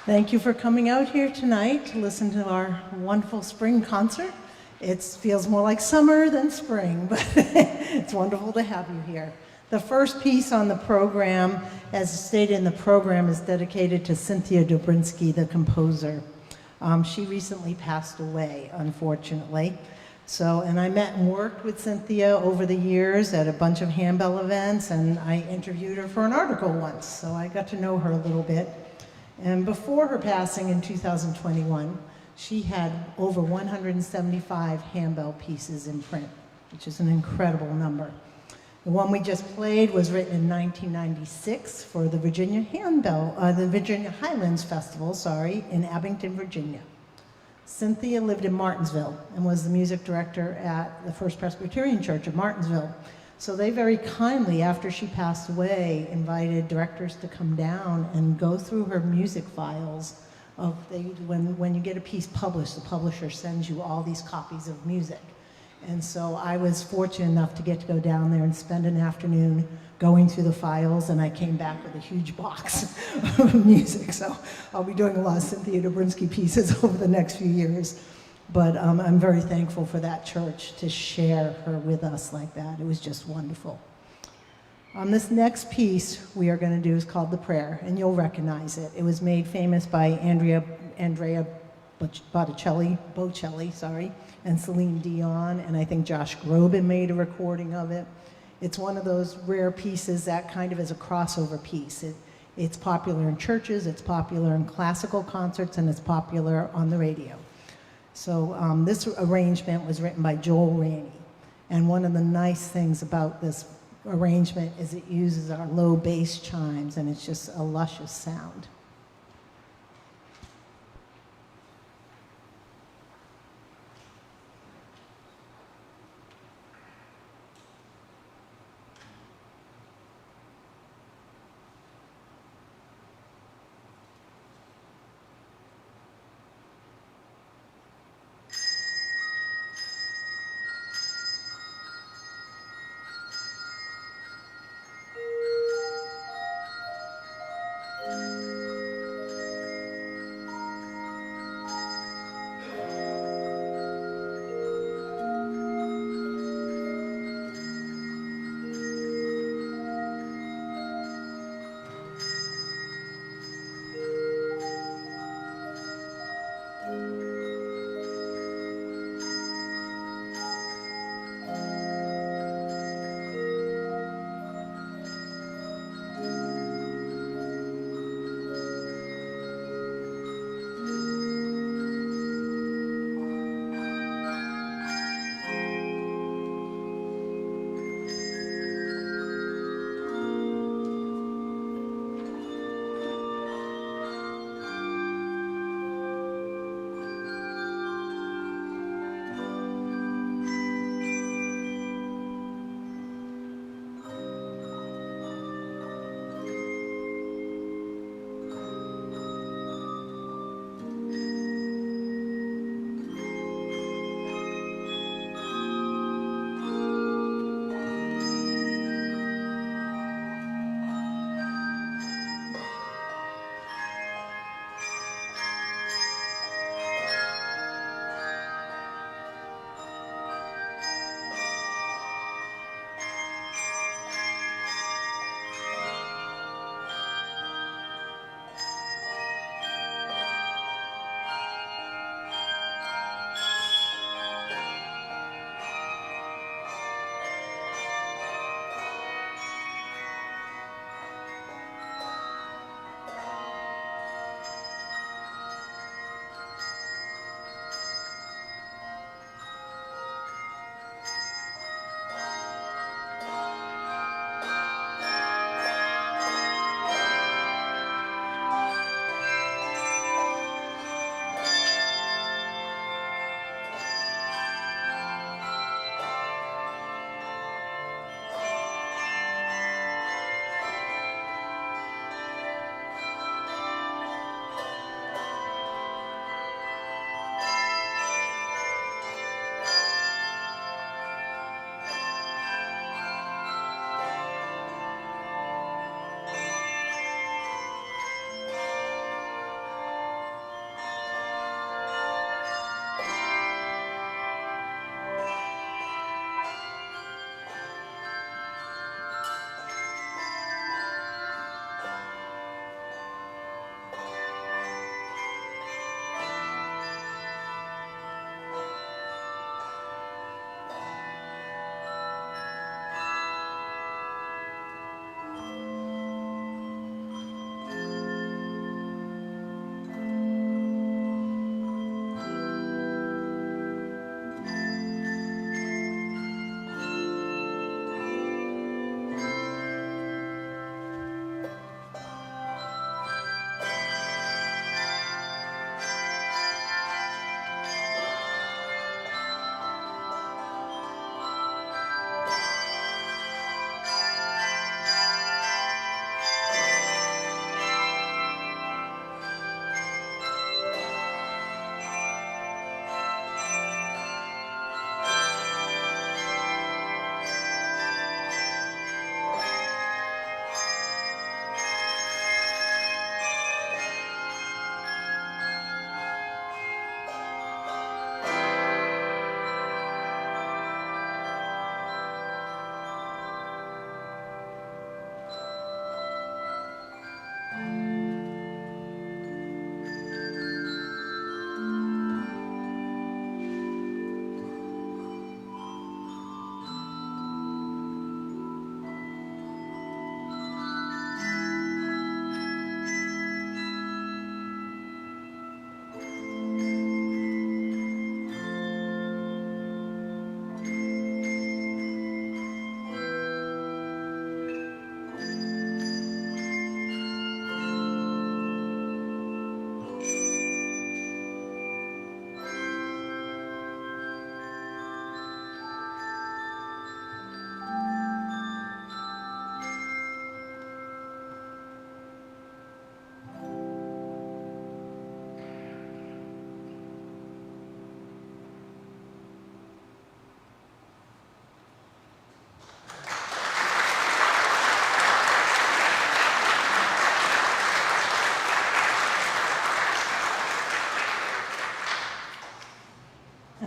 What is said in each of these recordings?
Thank you for coming out here tonight to listen to our wonderful spring concert. It feels more like summer than spring, but it's wonderful to have you here. The first piece on the program, as stated in the program, is dedicated to Cynthia Dobrinsky, the composer. She recently passed away, unfortunately. And I met and worked with Cynthia over the years at a bunch of handbell events, and I interviewed her for an article once, so I got to know her a little bit. And before her passing in 2021, she had over 175 handbell pieces in print, which is an incredible number. The one we just played was written in 1996 for the Virginia Highlands Festival, in Abington, Virginia. Cynthia lived in Martinsville and was the music director at the First Presbyterian Church of Martinsville. So they very kindly, after she passed away, invited directors to come down and go through her music files. When you get a piece published, the publisher sends you all these copies of music. And so I was fortunate enough to get to go down there and spend an afternoon going through the files, and I came back with a huge box of music. So I'll be doing a lot of Cynthia Dobrinsky pieces over the next few years. But I'm very thankful for that church to share her with us like that. It was just wonderful. This next piece we are going to do is called The Prayer, and you'll recognize it. It was made famous by Andrea Bocelli, and Celine Dion, and I think Josh Groban made a recording of it. It's one of those rare pieces that kind of is a crossover piece. It's popular in churches, it's popular in classical concerts, and it's popular on the radio. So this arrangement was written by Joel Rainey. And one of the nice things about this arrangement is it uses our low bass chimes, and it's just a luscious sound.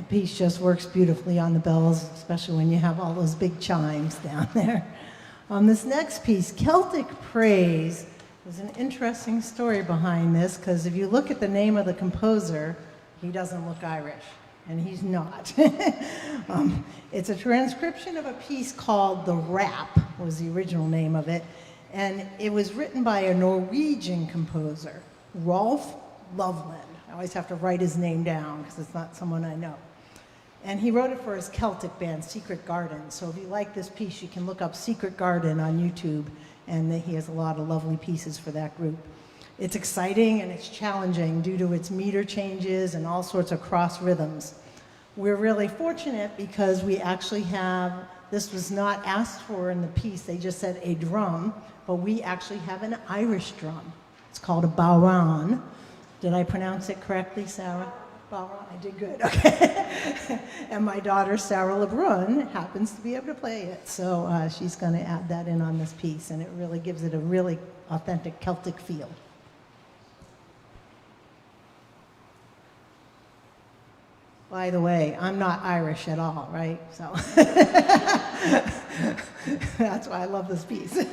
piece just works beautifully on the bells, especially when you have all those big chimes down there. This next piece, Celtic Praise, there's an interesting story behind this, because if you look at the name of the composer, he doesn't look Irish, and he's not. It's a transcription of a piece called The Rap, was the original name of it, and it was written by a Norwegian composer, Rolf Loveland. I always have to write his name down, because it's not someone I know. And he wrote it for his Celtic band, Secret Garden. So if you like this piece, you can look up Secret Garden on YouTube, and he has a lot of lovely pieces for that group. It's exciting and it's challenging due to its meter changes and all sorts of cross rhythms. We're really fortunate because we actually have, this was not asked for in the piece, they just said a drum, but we actually have an Irish drum. It's called a bodhrán. Did I pronounce it correctly, Sarah? Bodhrán, I did good, okay. And my daughter, Sarah LeBrun, happens to be able to play it. So she's gonna add that in on this piece, and it really gives it a really authentic Celtic feel. By the way, I'm not Irish at all, right? So that's why I love this piece.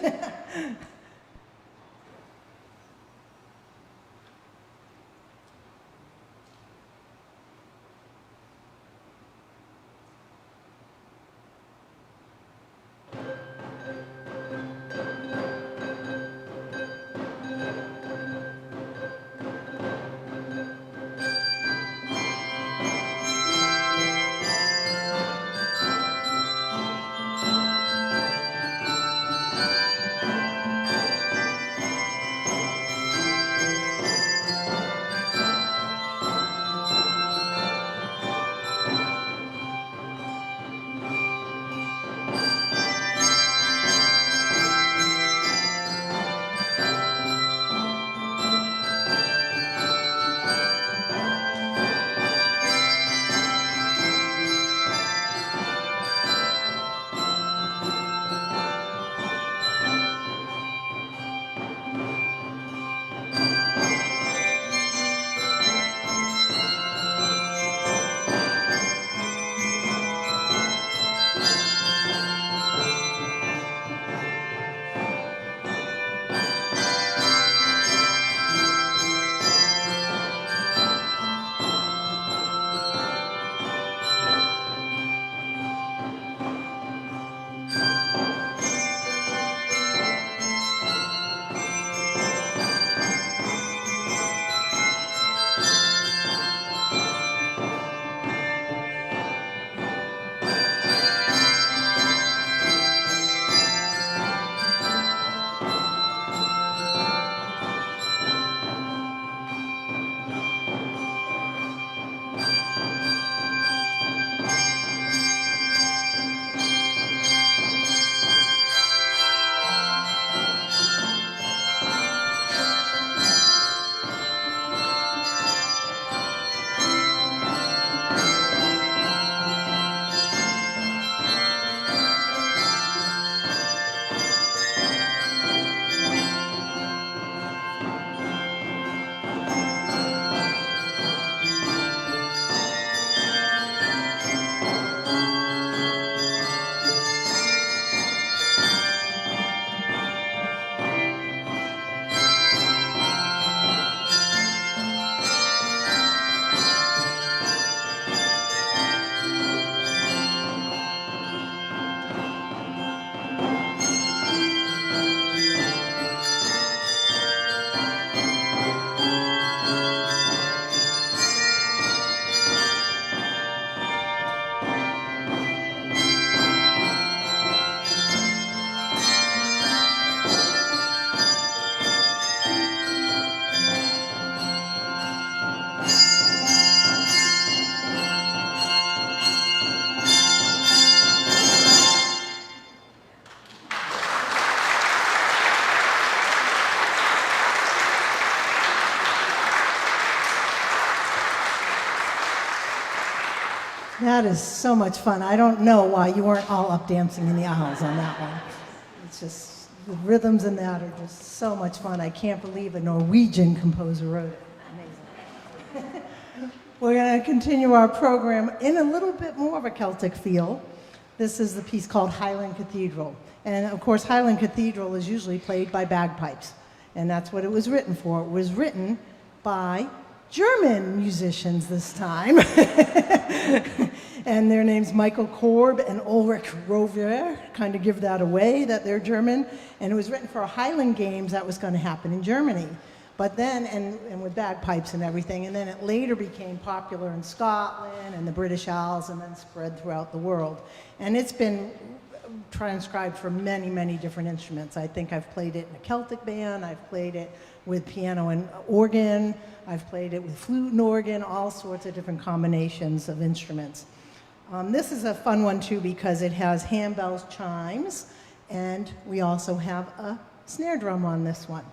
That is so much fun. I don't know why you weren't all up dancing in the aisles on that one. It's just, the rhythms in that are just so much fun. I can't believe a Norwegian composer wrote it. Amazing. We're going to continue our program in a little bit more of a Celtic feel. This is the piece called Highland Cathedral. And of course, Highland Cathedral is usually played by bagpipes. And that's what it was written for. It was written by German musicians this time. And their names Michael Korb and Ulrich Rover kind of give that away, that they're German. And it was written for a Highland Games that was going to happen in Germany. But then, and with bagpipes and everything, and then it later became popular in Scotland and the British Isles and then spread throughout the world. And it's been transcribed for many, many different instruments. I think I've played it in a Celtic band, I've played it with piano and organ, I've played it with flute and organ, all sorts of different combinations of instruments. This is a fun one too because it has handbells, chimes, and we also have a snare drum on this one.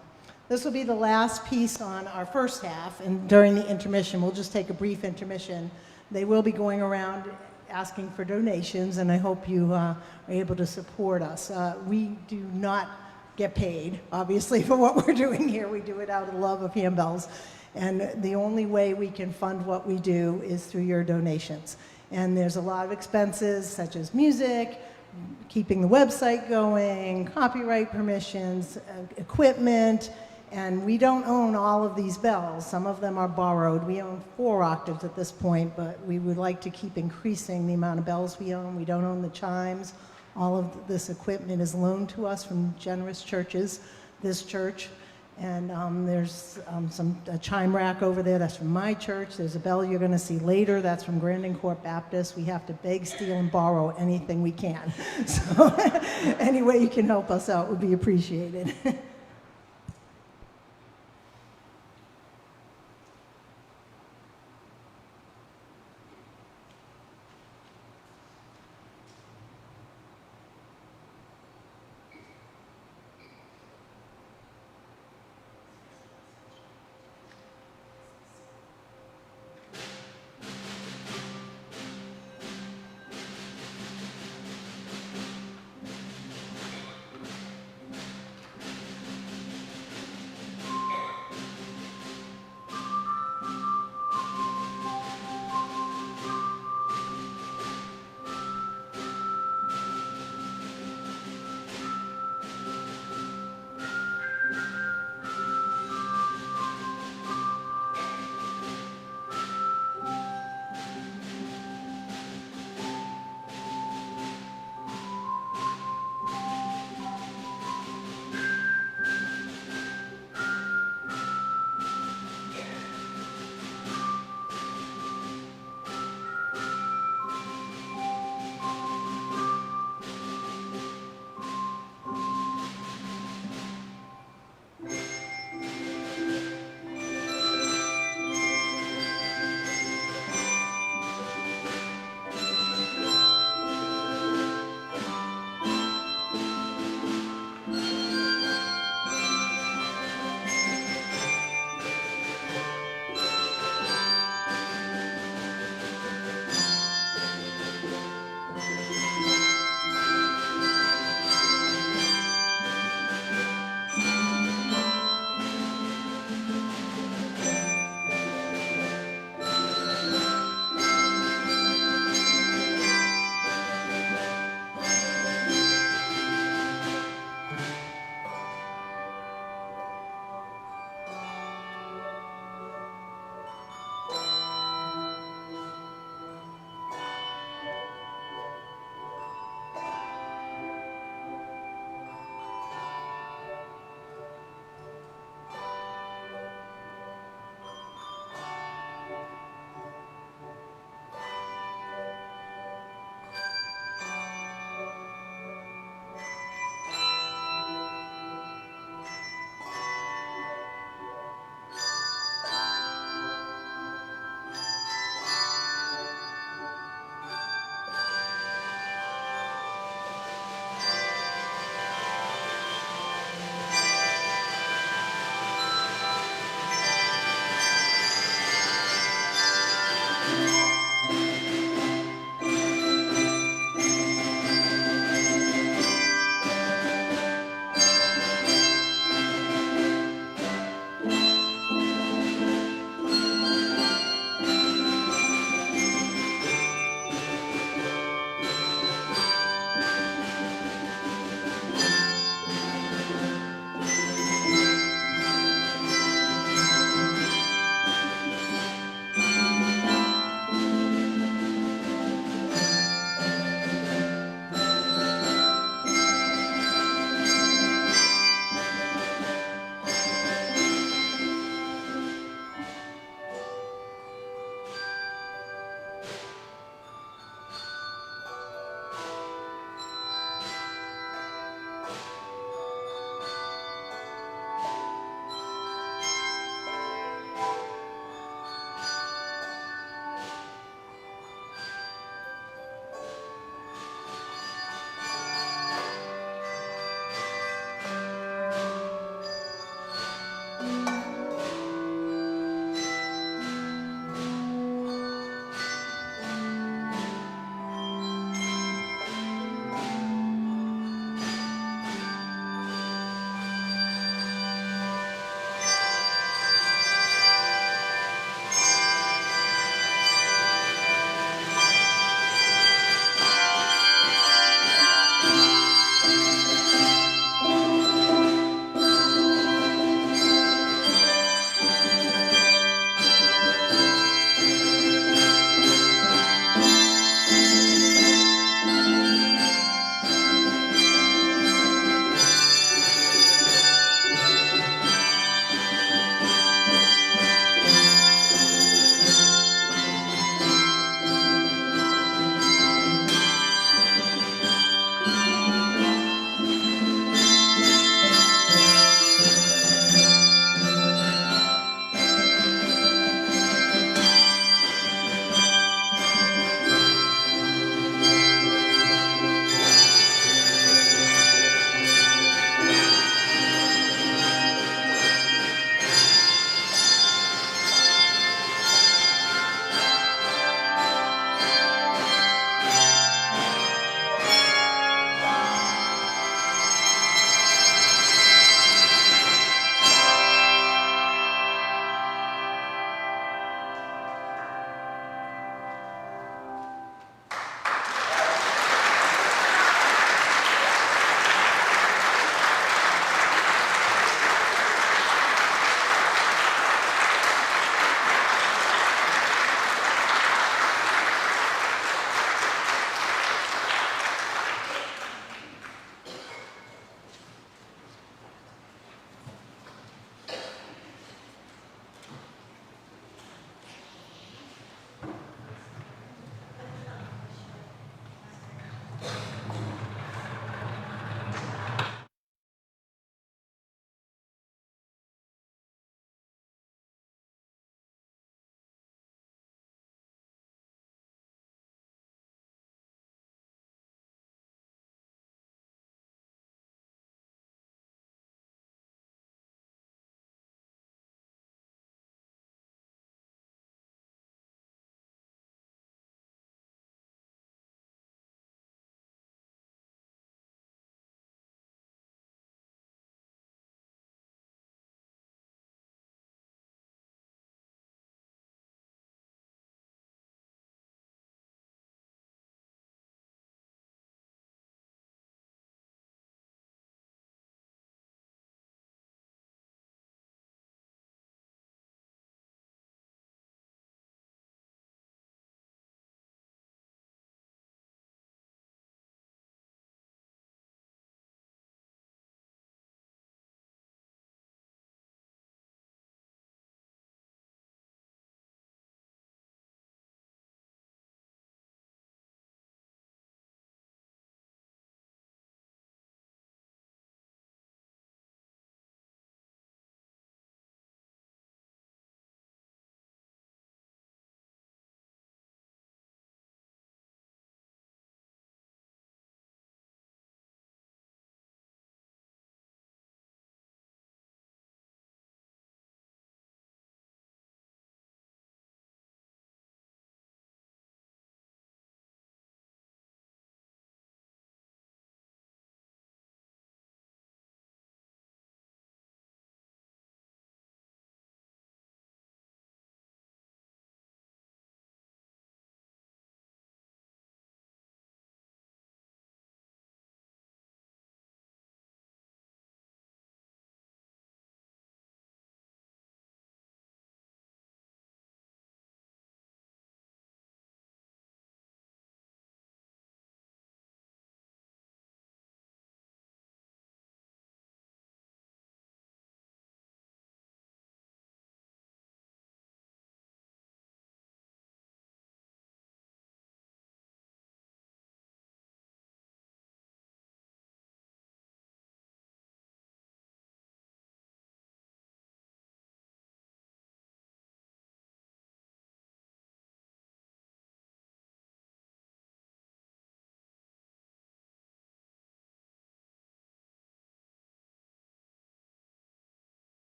This will be the last piece on our first half, and during the intermission, we'll just take a brief intermission. They will be going around asking for donations, and I hope you are able to support us. We do not get paid, obviously, for what we're doing here. We do it out of love of handbells, and the only way we can fund what we do is through your donations. And there's a lot of expenses, such as music, keeping the website going, copyright permissions, equipment, and we don't own all of these bells. Some of them are borrowed. We own 4 octaves at this point, but we would like to keep increasing the amount of bells we own. We don't own the chimes. All of this equipment is loaned to us from generous churches, this church. And there's a chime rack over there, that's from my church. There's a bell you're going to see later, that's from Grandin Court Baptist. We have to beg, steal, and borrow anything we can. So any way you can help us out would be appreciated.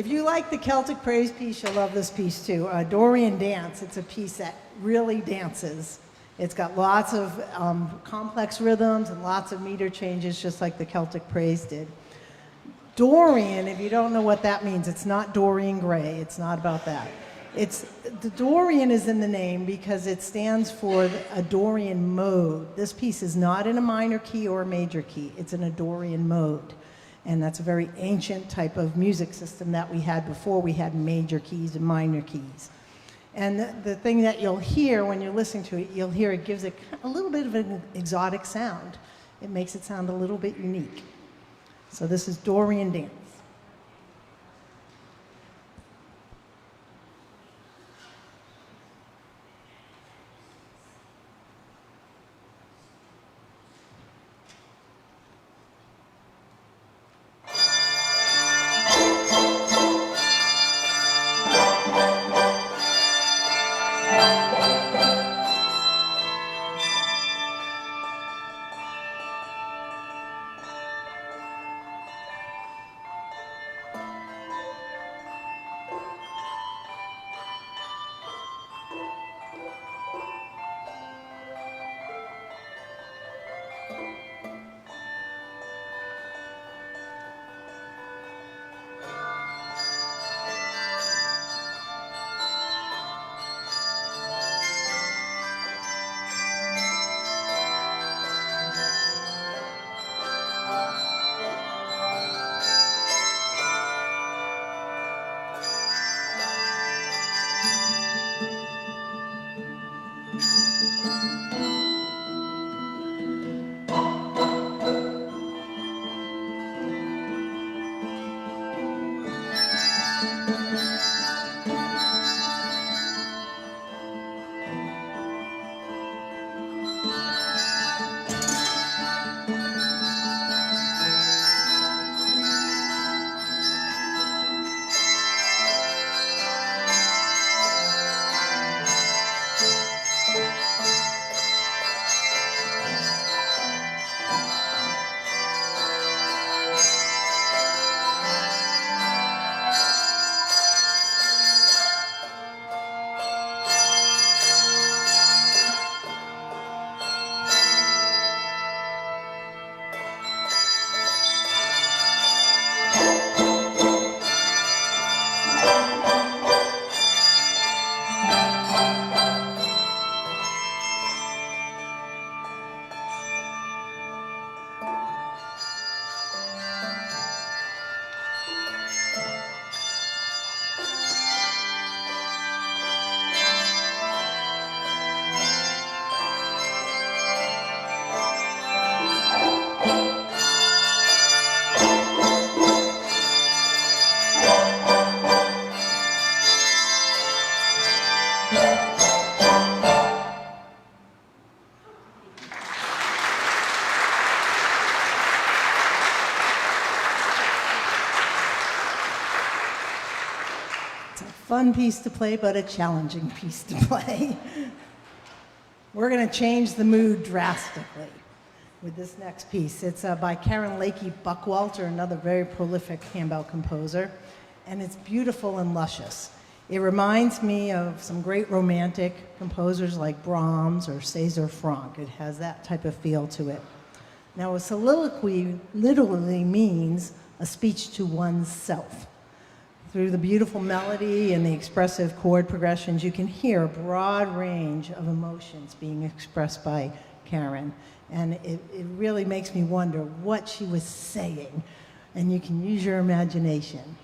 If you like the Celtic Praise piece, you'll love this piece too. Dorian Dance, it's a piece that really dances. It's got lots of complex rhythms and lots of meter changes, just like the Celtic Praise did. Dorian, if you don't know what that means, it's not Dorian Gray. It's not about that. The Dorian is in the name because it stands for a Dorian mode. This piece is not in a minor key or a major key. It's in a Dorian mode. And that's a very ancient type of music system that we had before we had major keys and minor keys. And the thing that you'll hear when you're listening to it, you'll hear it gives it a little bit of an exotic sound. It makes it sound a little bit unique. So this is Dorian Dance. Fun piece to play, but a challenging piece to play. We're going to change the mood drastically with this next piece. It's by Karen Lakey Buckwalter, another very prolific handbell composer, and it's beautiful and luscious. It reminds me of some great romantic composers like Brahms or César Franck. It has that type of feel to it. Now, a soliloquy literally means a speech to one's self. Through the beautiful melody and the expressive chord progressions, you can hear a broad range of emotions being expressed by Karen. And it really makes me wonder what she was saying. And you can use your imagination.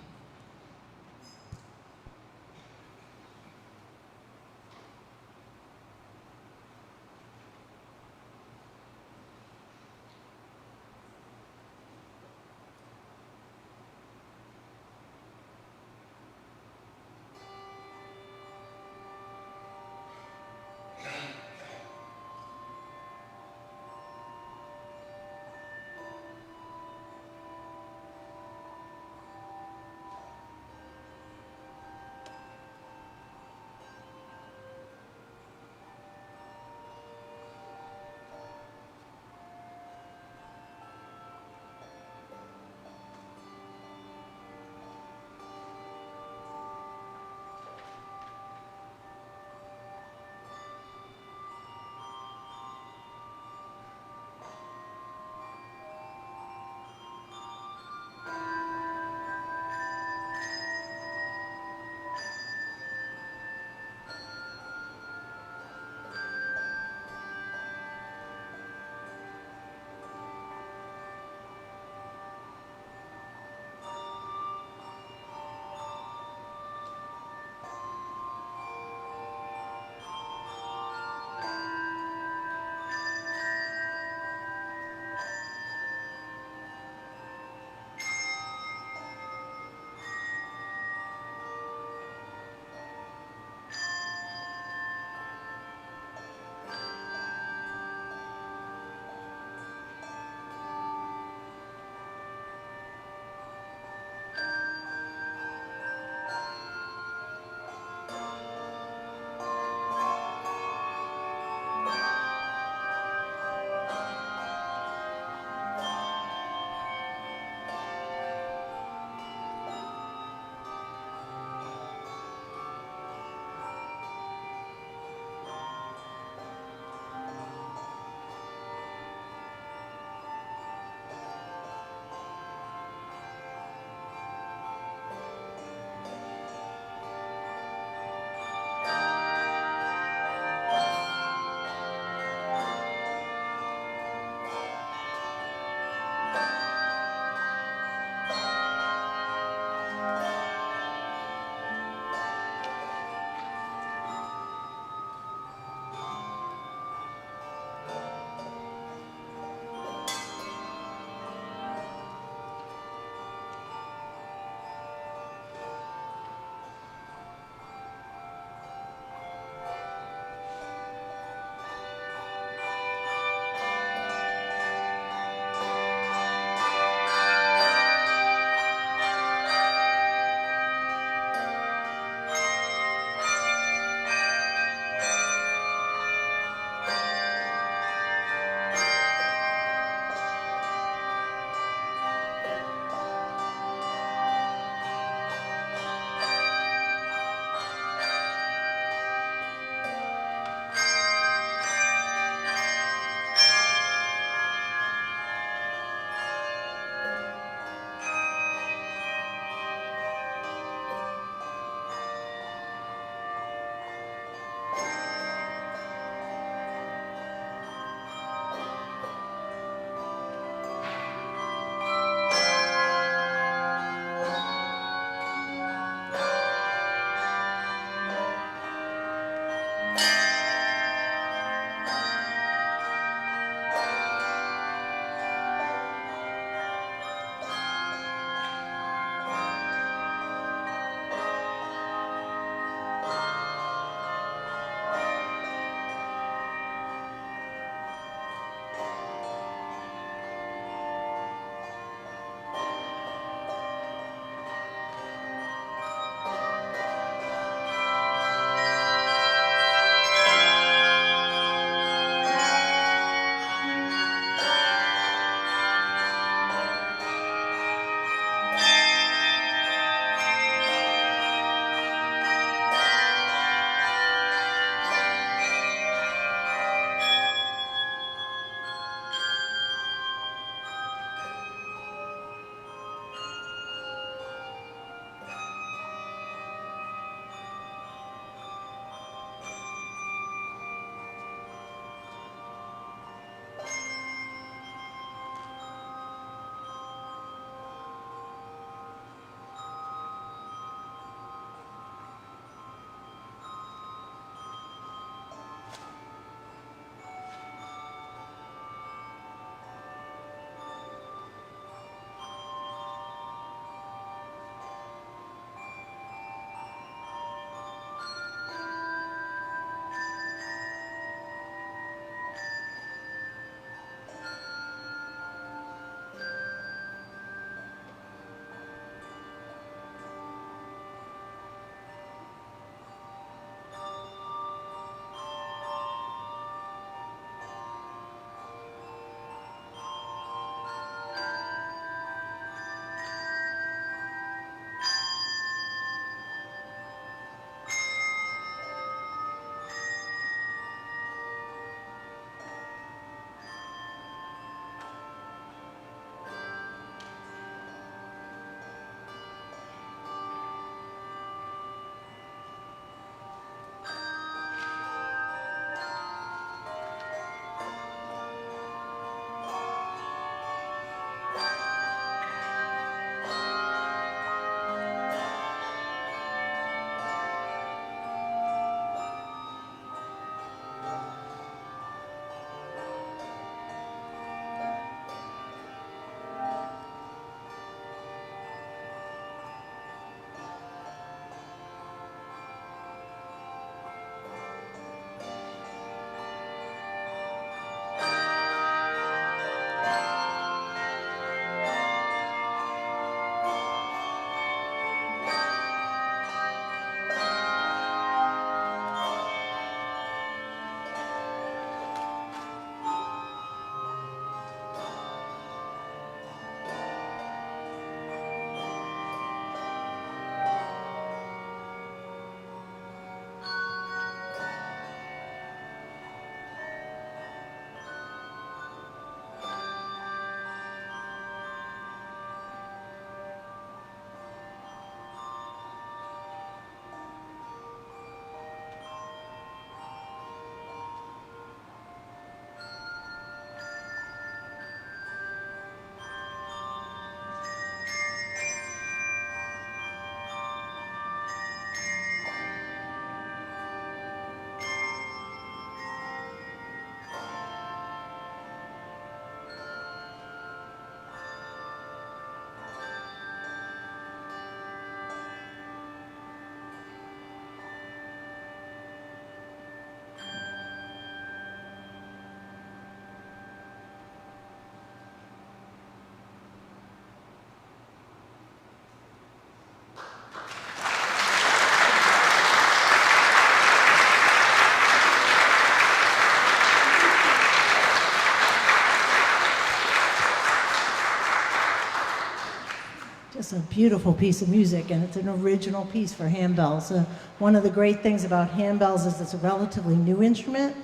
just a beautiful piece of music, and it's an original piece for handbells. One of the great things about handbells is it's a relatively new instrument,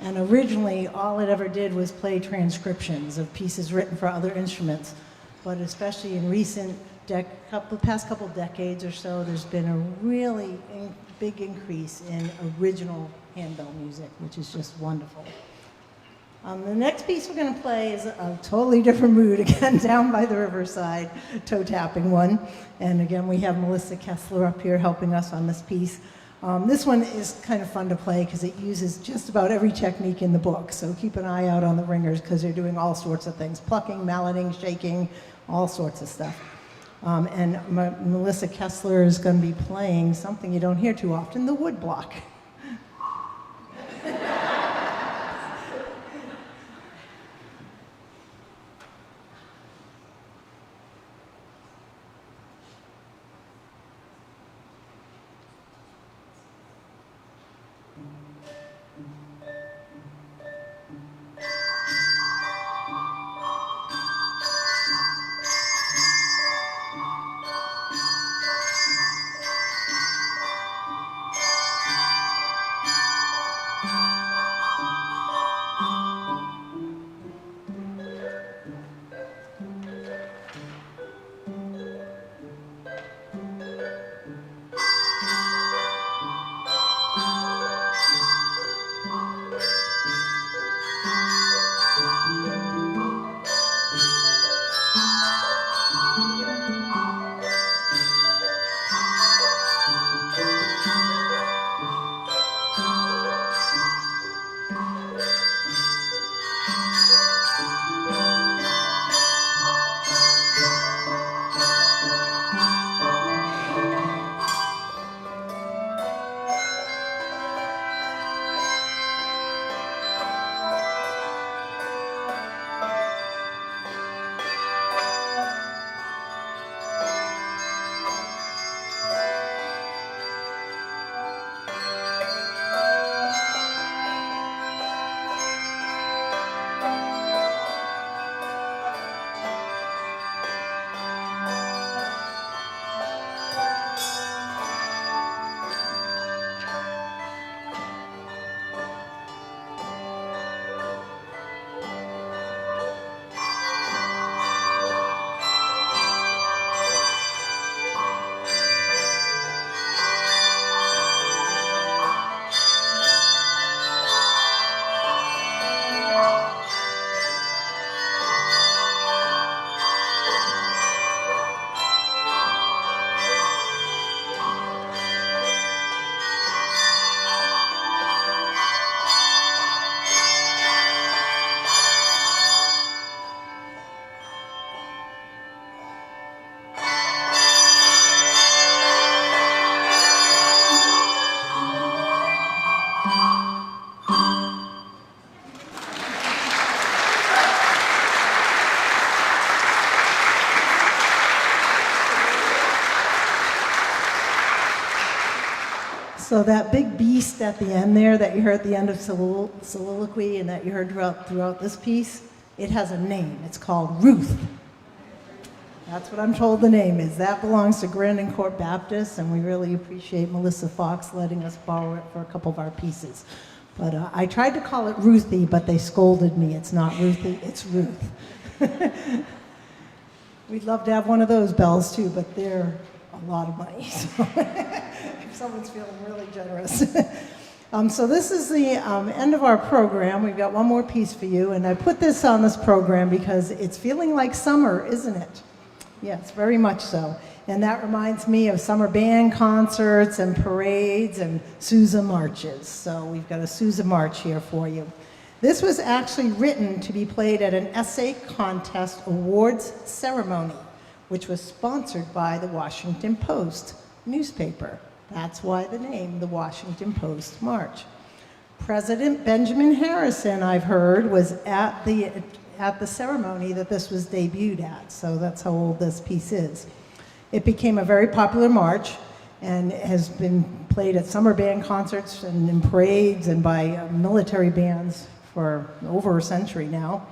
and originally all it ever did was play transcriptions of pieces written for other instruments. But especially in past couple decades or so, there's been a really big increase in original handbell music, which is just wonderful. The next piece we're going to play is a totally different mood, again, down by the riverside, toe tapping one. And again, we have Melissa Kessler up here helping us on this piece. This one is kind of fun to play because it uses just about every technique in the book. So keep an eye out on the ringers because they're doing all sorts of things, plucking, malleting, shaking, all sorts of stuff. And Melissa Kessler is going to be playing something you don't hear too often, the wood block. So that big beast at the end there that you heard at the end of Soliloquy and that you heard throughout this piece, it has a name. It's called Ruth. That's what I'm told the name is. That belongs to Grandin Court Baptist, and we really appreciate Melissa Fox letting us borrow it for a couple of our pieces. But I tried to call it Ruthie, but they scolded me. It's not Ruthie, it's Ruth. We'd love to have one of those bells too, but they're a lot of money. So if someone's feeling really generous. So this is the end of our program. We've got one more piece for you, and I put this on this program because it's feeling like summer, isn't it? Yes, very much so. And that reminds me of summer band concerts and parades and Sousa marches. So we've got a Sousa march here for you. This was actually written to be played at an essay contest awards ceremony, which was sponsored by the Washington Post newspaper. That's why the name, the Washington Post March. President Benjamin Harrison, I've heard, was at the ceremony that this was debuted at, so that's how old this piece is. It became a very popular march and has been played at summer band concerts and in parades and by military bands for over a century now.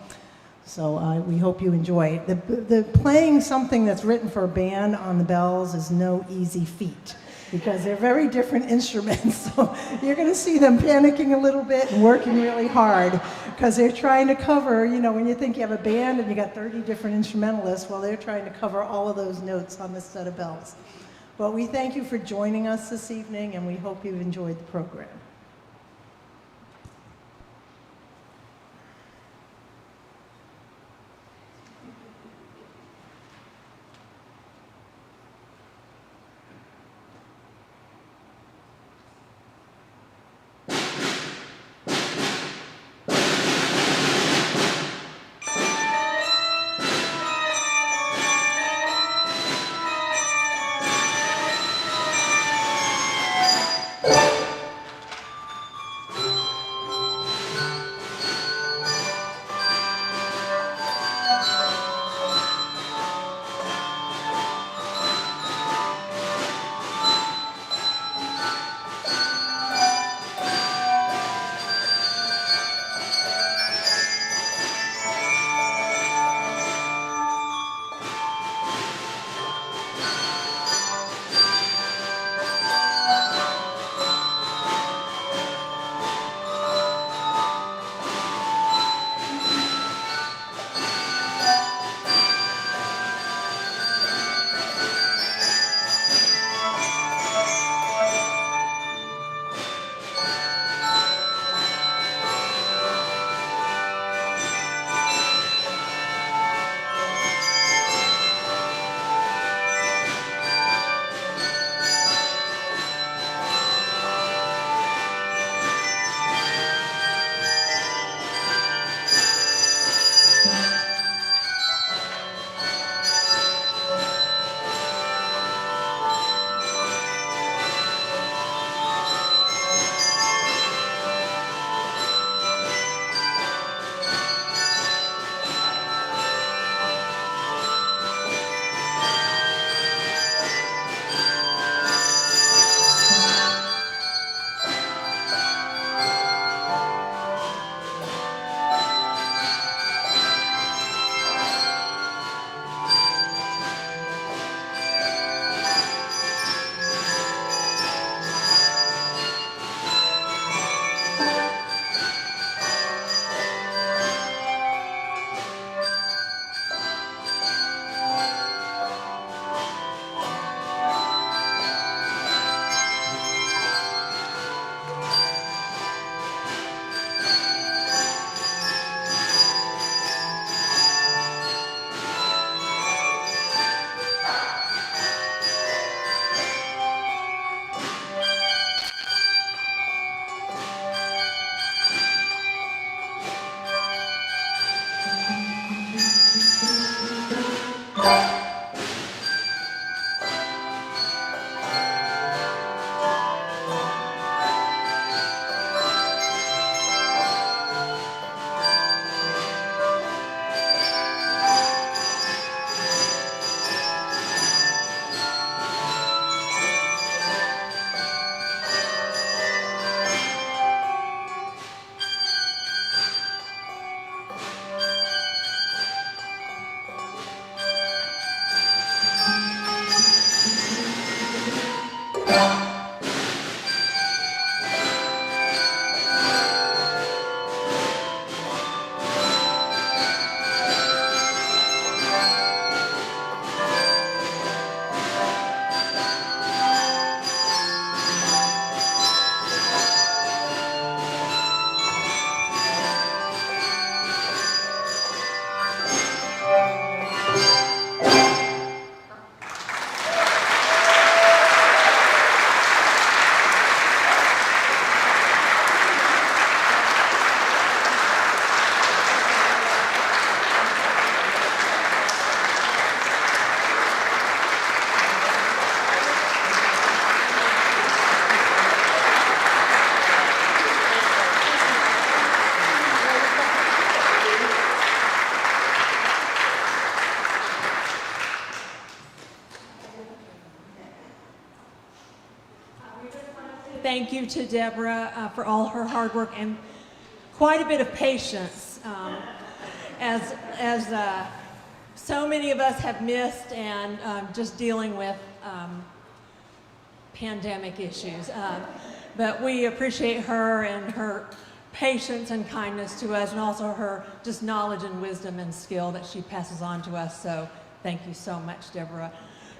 So we hope you enjoy it. The playing something that's written for a band on the bells is no easy feat because they're very different instruments. So you're going to see them panicking a little bit and working really hard because they're trying to cover, you know, when you think you have a band and you got 30 different instrumentalists, well, they're trying to cover all of those notes on this set of bells. But we thank you for joining us this evening, and we hope you've enjoyed the program. Thank you to Deborah for all her hard work and quite a bit of patience. as so many of us have missed, and just dealing with pandemic issues. But we appreciate her and her patience and kindness to us, and also her just knowledge and wisdom and skill that she passes on to us. So thank you so much, Deborah.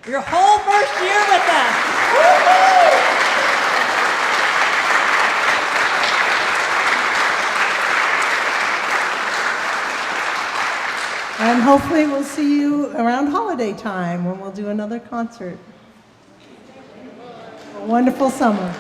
Your whole first year with us. And hopefully we'll see you around holiday time when we'll do another concert. A wonderful summer.